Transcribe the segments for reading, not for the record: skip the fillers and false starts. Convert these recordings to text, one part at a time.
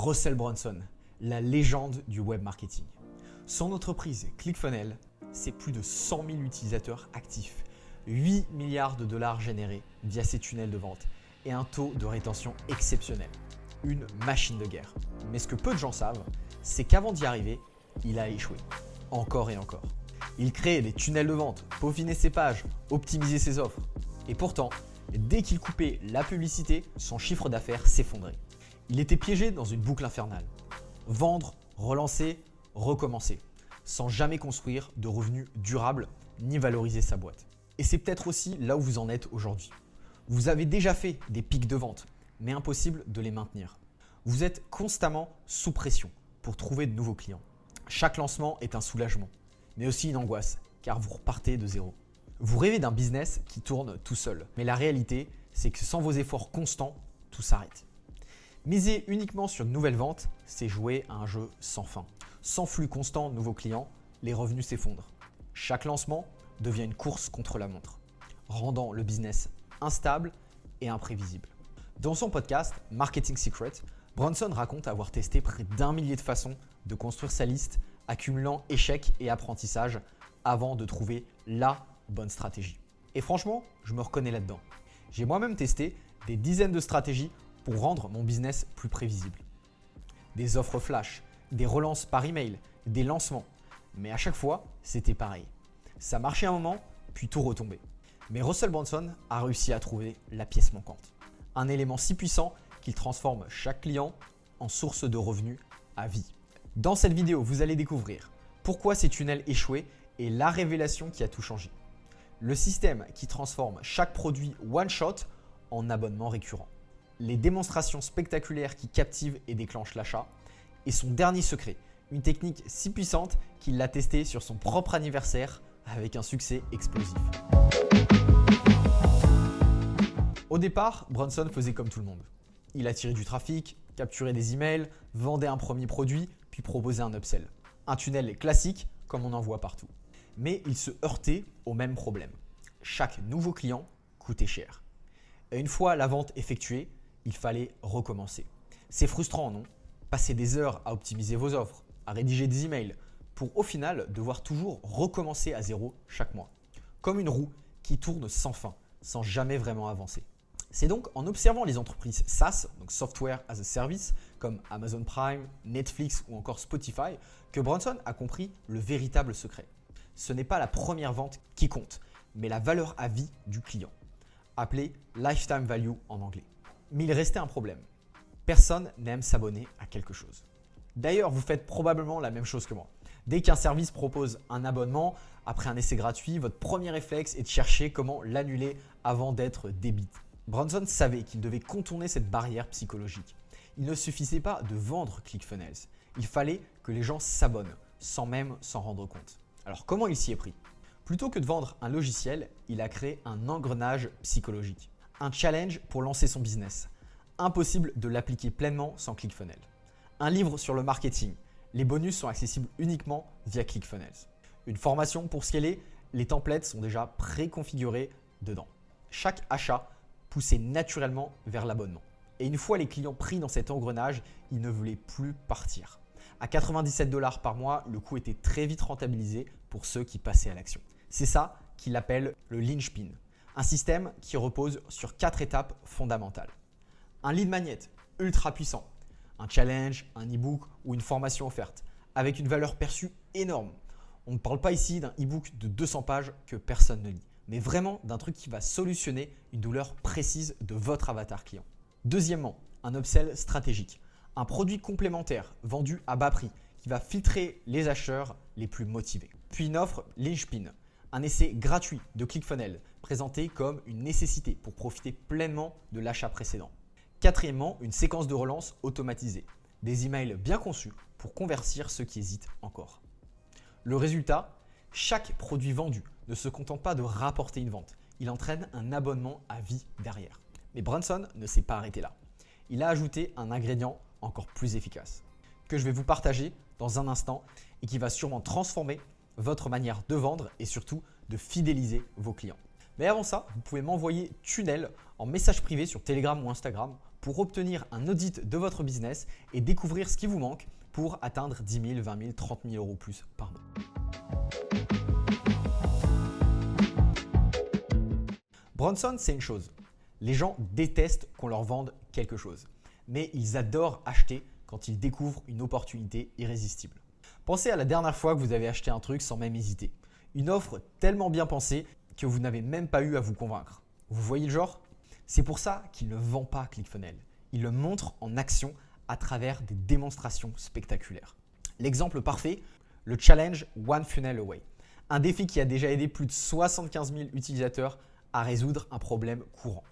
Russell Brunson, la légende du web marketing. Son entreprise ClickFunnels, c'est plus de 100 000 utilisateurs actifs, 8 milliards de dollars générés via ses tunnels de vente et un taux de rétention exceptionnel. Une machine de guerre. Mais ce que peu de gens savent, c'est qu'avant d'y arriver, il a échoué. Encore et encore. Il créait des tunnels de vente, peaufinait ses pages, optimisait ses offres. Et pourtant, dès qu'il coupait la publicité, son chiffre d'affaires s'effondrait. Il était piégé dans une boucle infernale. Vendre, relancer, recommencer, sans jamais construire de revenus durables ni valoriser sa boîte. Et c'est peut-être aussi là où vous en êtes aujourd'hui. Vous avez déjà fait des pics de vente, mais impossible de les maintenir. Vous êtes constamment sous pression pour trouver de nouveaux clients. Chaque lancement est un soulagement, mais aussi une angoisse, car vous repartez de zéro. Vous rêvez d'un business qui tourne tout seul, mais la réalité, c'est que sans vos efforts constants, tout s'arrête. Miser uniquement sur de nouvelles ventes, c'est jouer à un jeu sans fin. Sans flux constant de nouveaux clients, les revenus s'effondrent. Chaque lancement devient une course contre la montre, rendant le business instable et imprévisible. Dans son podcast Marketing Secret, Brunson raconte avoir testé près d'1 millier de façons de construire sa liste, accumulant échecs et apprentissages avant de trouver la bonne stratégie. Et franchement, je me reconnais là-dedans. J'ai moi-même testé des dizaines de stratégies pour rendre mon business plus prévisible. Des offres flash, des relances par email, des lancements. Mais à chaque fois, c'était pareil. Ça marchait un moment, puis tout retombait. Mais Russell Brunson a réussi à trouver la pièce manquante. Un élément si puissant qu'il transforme chaque client en source de revenus à vie. Dans cette vidéo, vous allez découvrir pourquoi ces tunnels échouaient et la révélation qui a tout changé. Le système qui transforme chaque produit one-shot en abonnement récurrent. Les démonstrations spectaculaires qui captivent et déclenchent l'achat. Et son dernier secret, une technique si puissante qu'il l'a testée sur son propre anniversaire avec un succès explosif. Au départ, Brunson faisait comme tout le monde. Il attirait du trafic, capturait des emails, vendait un premier produit, puis proposait un upsell. Un tunnel classique comme on en voit partout. Mais il se heurtait au même problème. Chaque nouveau client coûtait cher. Et une fois la vente effectuée, il fallait recommencer. C'est frustrant, non ? Passer des heures à optimiser vos offres, à rédiger des emails, pour au final devoir toujours recommencer à zéro chaque mois. Comme une roue qui tourne sans fin, sans jamais vraiment avancer. C'est donc en observant les entreprises SaaS, donc Software as a Service, comme Amazon Prime, Netflix ou encore Spotify, que Brunson a compris le véritable secret. Ce n'est pas la première vente qui compte, mais la valeur à vie du client, appelée Lifetime Value en anglais. Mais il restait un problème. Personne n'aime s'abonner à quelque chose. D'ailleurs, vous faites probablement la même chose que moi. Dès qu'un service propose un abonnement, après un essai gratuit, votre premier réflexe est de chercher comment l'annuler avant d'être débité. Brunson savait qu'il devait contourner cette barrière psychologique. Il ne suffisait pas de vendre ClickFunnels. Il fallait que les gens s'abonnent, sans même s'en rendre compte. Alors comment il s'y est pris ? Plutôt que de vendre un logiciel, il a créé un engrenage psychologique. Un challenge pour lancer son business. Impossible de l'appliquer pleinement sans ClickFunnels. Un livre sur le marketing. Les bonus sont accessibles uniquement via ClickFunnels. Une formation pour scaler. Les templates sont déjà préconfigurés dedans. Chaque achat poussait naturellement vers l'abonnement. Et une fois les clients pris dans cet engrenage, ils ne voulaient plus partir. À 97 $ par mois, le coût était très vite rentabilisé pour ceux qui passaient à l'action. C'est ça qu'il appelle le linchpin. Un système qui repose sur 4 étapes fondamentales. Un lead magnet ultra puissant, un challenge, un e-book ou une formation offerte avec une valeur perçue énorme. On ne parle pas ici d'un e-book de 200 pages que personne ne lit, mais vraiment d'un truc qui va solutionner une douleur précise de votre avatar client. Deuxièmement, un upsell stratégique, un produit complémentaire vendu à bas prix qui va filtrer les acheteurs les plus motivés. Puis une offre linchpin, un essai gratuit de ClickFunnels présenté comme une nécessité pour profiter pleinement de l'achat précédent. Quatrièmement, une séquence de relance automatisée, des emails bien conçus pour convertir ceux qui hésitent encore. Le résultat, chaque produit vendu ne se contente pas de rapporter une vente, il entraîne un abonnement à vie derrière. Mais Brunson ne s'est pas arrêté là. Il a ajouté un ingrédient encore plus efficace, que je vais vous partager dans un instant et qui va sûrement transformer votre manière de vendre et surtout de fidéliser vos clients. Mais avant ça, vous pouvez m'envoyer tunnel en message privé sur Telegram ou Instagram pour obtenir un audit de votre business et découvrir ce qui vous manque pour atteindre 10 000, 20 000, 30 000 euros plus par mois. Bronson, c'est une chose. Les gens détestent qu'on leur vende quelque chose, mais ils adorent acheter quand ils découvrent une opportunité irrésistible. Pensez à la dernière fois que vous avez acheté un truc sans même hésiter. Une offre tellement bien pensée que vous n'avez même pas eu à vous convaincre. Vous voyez le genre? C'est pour ça qu'il ne vend pas ClickFunnels. Il le montre en action à travers des démonstrations spectaculaires. L'exemple parfait, le challenge One Funnel Away. Un défi qui a déjà aidé plus de 75 000 utilisateurs à résoudre un problème courant.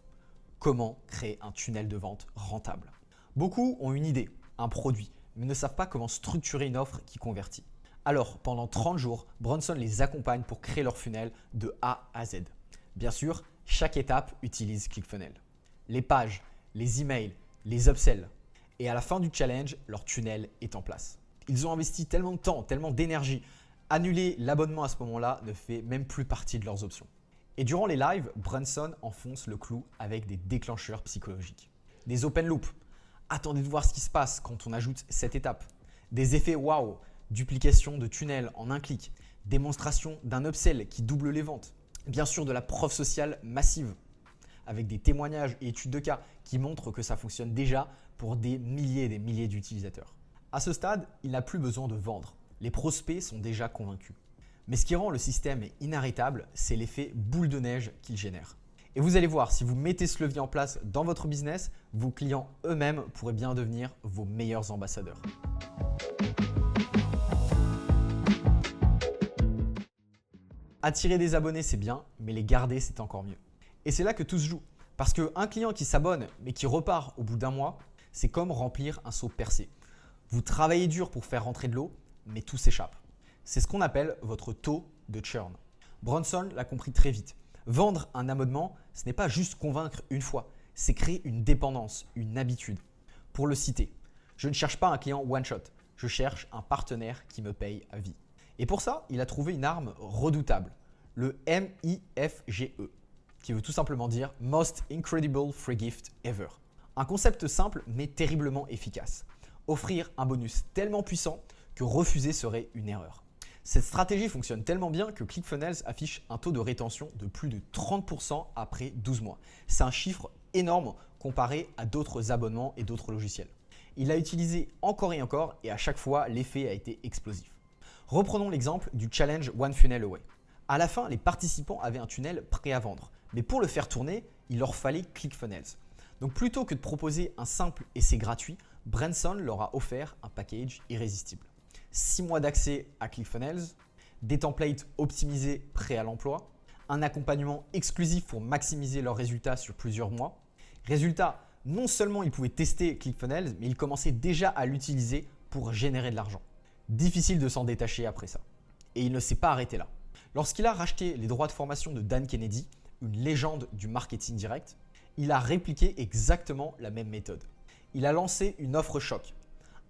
Comment créer un tunnel de vente rentable? Beaucoup ont une idée, un produit, mais ne savent pas comment structurer une offre qui convertit. Alors, pendant 30 jours, Bronson les accompagne pour créer leur funnel de A à Z. Bien sûr, chaque étape utilise ClickFunnels. Les pages, les emails, les upsells. Et à la fin du challenge, leur tunnel est en place. Ils ont investi tellement de temps, tellement d'énergie. Annuler l'abonnement à ce moment-là ne fait même plus partie de leurs options. Et durant les lives, Bronson enfonce le clou avec des déclencheurs psychologiques. Des open loops. Attendez de voir ce qui se passe quand on ajoute cette étape. Des effets wow, duplication de tunnels en un clic, démonstration d'un upsell qui double les ventes. Bien sûr, de la preuve sociale massive avec des témoignages et études de cas qui montrent que ça fonctionne déjà pour des milliers et des milliers d'utilisateurs. À ce stade, il n'a plus besoin de vendre. Les prospects sont déjà convaincus. Mais ce qui rend le système inarrêtable, c'est l'effet boule de neige qu'il génère. Et vous allez voir, si vous mettez ce levier en place dans votre business, vos clients eux-mêmes pourraient bien devenir vos meilleurs ambassadeurs. Attirer des abonnés, c'est bien, mais les garder, c'est encore mieux. Et c'est là que tout se joue. Parce qu'un client qui s'abonne, mais qui repart au bout d'un mois, c'est comme remplir un seau percé. Vous travaillez dur pour faire rentrer de l'eau, mais tout s'échappe. C'est ce qu'on appelle votre taux de churn. Bronson l'a compris très vite. Vendre un abonnement, ce n'est pas juste convaincre une fois, c'est créer une dépendance, une habitude. Pour le citer, je ne cherche pas un client one-shot, je cherche un partenaire qui me paye à vie. Et pour ça, il a trouvé une arme redoutable, le MIFGE, qui veut tout simplement dire Most Incredible Free Gift Ever. Un concept simple mais terriblement efficace. Offrir un bonus tellement puissant que refuser serait une erreur. Cette stratégie fonctionne tellement bien que ClickFunnels affiche un taux de rétention de plus de 30% après 12 mois. C'est un chiffre énorme comparé à d'autres abonnements et d'autres logiciels. Il l'a utilisé encore et encore et à chaque fois, l'effet a été explosif. Reprenons l'exemple du challenge One Funnel Away. À la fin, les participants avaient un tunnel prêt à vendre. Mais pour le faire tourner, il leur fallait ClickFunnels. Donc plutôt que de proposer un simple essai gratuit, Bronson leur a offert un package irrésistible. 6 mois d'accès à ClickFunnels, des templates optimisés prêts à l'emploi, un accompagnement exclusif pour maximiser leurs résultats sur plusieurs mois. Résultat, non seulement ils pouvaient tester ClickFunnels, mais ils commençaient déjà à l'utiliser pour générer de l'argent. Difficile de s'en détacher après ça. Et il ne s'est pas arrêté là. Lorsqu'il a racheté les droits de formation de Dan Kennedy, une légende du marketing direct, il a répliqué exactement la même méthode. Il a lancé une offre choc,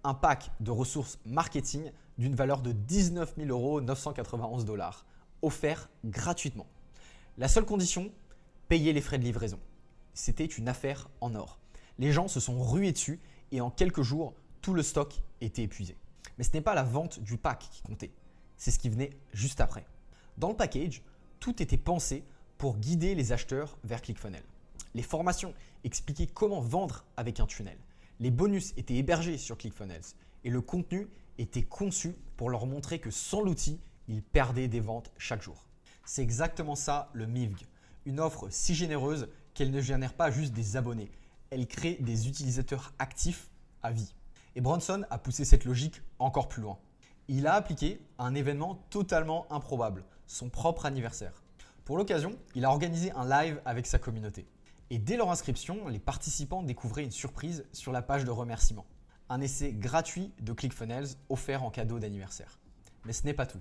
un pack de ressources marketing d'une valeur de 19 991 $, offert gratuitement. La seule condition, payer les frais de livraison. C'était une affaire en or. Les gens se sont rués dessus et en quelques jours, tout le stock était épuisé. Mais ce n'est pas la vente du pack qui comptait, c'est ce qui venait juste après. Dans le package, tout était pensé pour guider les acheteurs vers ClickFunnels. Les formations expliquaient comment vendre avec un tunnel. Les bonus étaient hébergés sur ClickFunnels et le contenu était conçu pour leur montrer que sans l'outil, ils perdaient des ventes chaque jour. C'est exactement ça le MIFG, une offre si généreuse qu'elle ne génère pas juste des abonnés, elle crée des utilisateurs actifs à vie. Et Bronson a poussé cette logique encore plus loin. Il a appliqué un événement totalement improbable, son propre anniversaire. Pour l'occasion, il a organisé un live avec sa communauté. Et dès leur inscription, les participants découvraient une surprise sur la page de remerciement. Un essai gratuit de ClickFunnels offert en cadeau d'anniversaire. Mais ce n'est pas tout.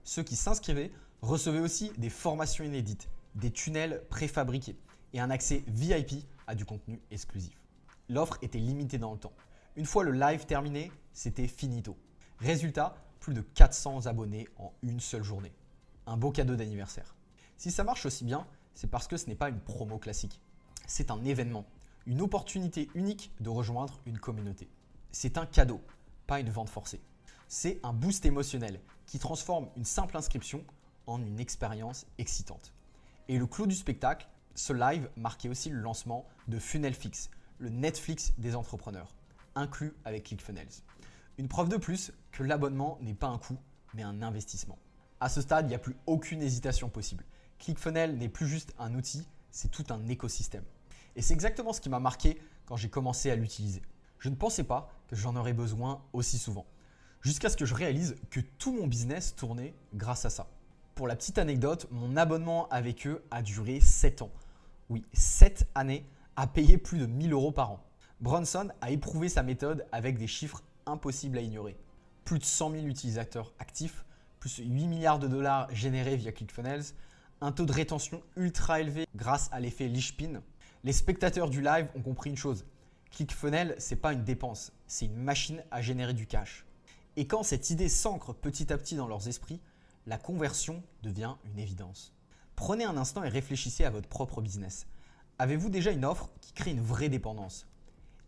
Ceux qui s'inscrivaient recevaient aussi des formations inédites, des tunnels préfabriqués et un accès VIP à du contenu exclusif. L'offre était limitée dans le temps. Une fois le live terminé, c'était finito. Résultat, plus de 400 abonnés en une seule journée. Un beau cadeau d'anniversaire. Si ça marche aussi bien, c'est parce que ce n'est pas une promo classique. C'est un événement, une opportunité unique de rejoindre une communauté. C'est un cadeau, pas une vente forcée. C'est un boost émotionnel qui transforme une simple inscription en une expérience excitante. Et le clou du spectacle, ce live marquait aussi le lancement de Funnelflix, le Netflix des entrepreneurs, inclus avec ClickFunnels. Une preuve de plus que l'abonnement n'est pas un coût, mais un investissement. À ce stade, il n'y a plus aucune hésitation possible. ClickFunnels n'est plus juste un outil, c'est tout un écosystème. Et c'est exactement ce qui m'a marqué quand j'ai commencé à l'utiliser. Je ne pensais pas que j'en aurais besoin aussi souvent, jusqu'à ce que je réalise que tout mon business tournait grâce à ça. Pour la petite anecdote, mon abonnement avec eux a duré 7 ans. Oui, 7 années à payer plus de 1000 € par an. Bronson a éprouvé sa méthode avec des chiffres impossibles à ignorer. Plus de 100 000 utilisateurs actifs, plus 8 milliards de dollars générés via ClickFunnels, un taux de rétention ultra élevé grâce à l'effet Lichpin. Les spectateurs du live ont compris une chose. ClickFunnels, ce n'est pas une dépense, c'est une machine à générer du cash. Et quand cette idée s'ancre petit à petit dans leurs esprits, la conversion devient une évidence. Prenez un instant et réfléchissez à votre propre business. Avez-vous déjà une offre qui crée une vraie dépendance?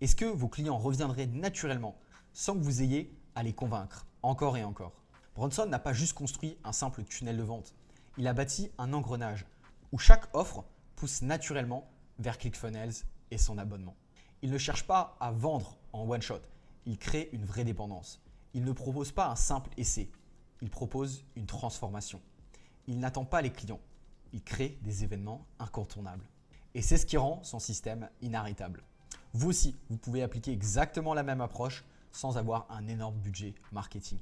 Est-ce que vos clients reviendraient naturellement sans que vous ayez à les convaincre encore et encore? Bronson n'a pas juste construit un simple tunnel de vente. Il a bâti un engrenage où chaque offre pousse naturellement vers ClickFunnels et son abonnement. Il ne cherche pas à vendre en one shot, il crée une vraie dépendance. Il ne propose pas un simple essai, il propose une transformation. Il n'attend pas les clients, il crée des événements incontournables. Et c'est ce qui rend son système inarrêtable. Vous aussi, vous pouvez appliquer exactement la même approche sans avoir un énorme budget marketing.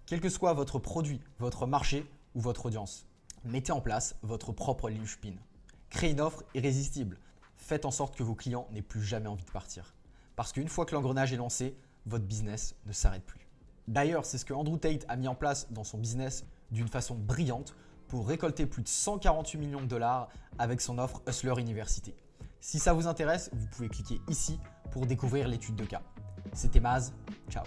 Quel que soit votre produit, votre marché ou votre audience, mettez en place votre propre linchpin. Créez une offre irrésistible. Faites en sorte que vos clients n'aient plus jamais envie de partir. Parce qu'une fois que l'engrenage est lancé, votre business ne s'arrête plus. D'ailleurs, c'est ce que Andrew Tate a mis en place dans son business d'une façon brillante pour récolter plus de 148 millions de dollars avec son offre Hustler University. Si ça vous intéresse, vous pouvez cliquer ici pour découvrir l'étude de cas. C'était Maz, ciao.